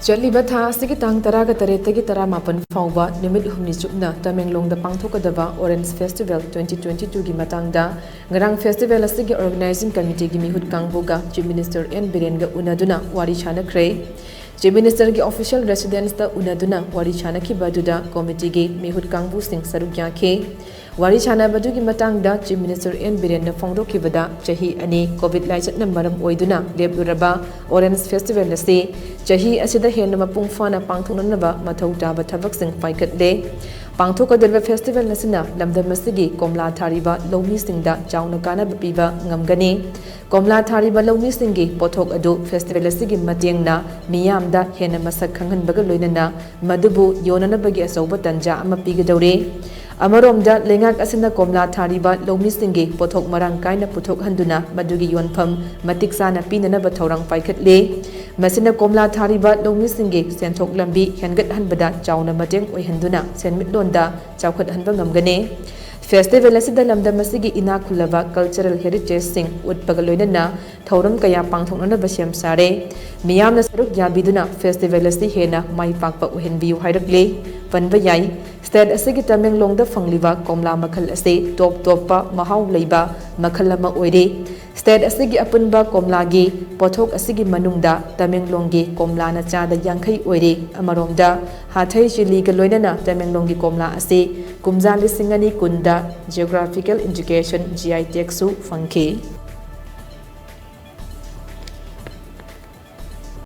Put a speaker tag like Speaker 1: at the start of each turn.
Speaker 1: Chaliba tha asigi tang taraga taretagi taramapan fawba nimit humni chupna Tamenglongda Pangthoknabagi Orange Festival 2022 gi matangda ngarang festival asigi organizing committee gi mihut kangboga Chief Minister N Birenga unaduna wari Khannakhre Chief Minister gi official residence da unaduna wari Khannakhibaduna committee gi mihut kangbu sing saruk yakhe wari Khannakhre gi matangda Chief Minister N Birenga phongdokhibada chahi ani covid laichatna maram oiduna lepluraba Orange Festival ase chahi asida henna mapung fana pangthoknaba mathau taba thabak sing paikatle pangthokadaba festival nasina lamdam asigi komla thariba lomi singda chauna kana biba ngamgani komla thariba lomi singi pothok adu festival asigi matengna miyamda henna masak khanghanbaga loinana madubu yonanabagi asauba tanja ama pigadaure Amaromda Leingak asina komla thariba lomi singi pothok marang kaina puthok handuna madugi yonpham matik sana pinana bathorang paikhatle masina komla thariba lomi singi senthok lambi hengat hanbada chauna mateng oihanduna senmitlonda chawkhat hanba ngamgane Festival asida lamda masigi ina khulaba cultural heritage sing utpaga loinana thauram kaya pangthoknana basem sare miyamna saruk yabiduna festival asi hena mai pakpa uhenbiu hairakle panba yai state asigi Tamenglongda fangliba komla makhal ase top pa mahau leiba makhal lama oire state asigi apunba komlagi pothok asigi manungda Tamenglonggi komla na chada yankhai oire amaromda hathai chili ga loinana Tamenglonggi komla ase kumja lisingani kunda geographical indication GI tag su fangke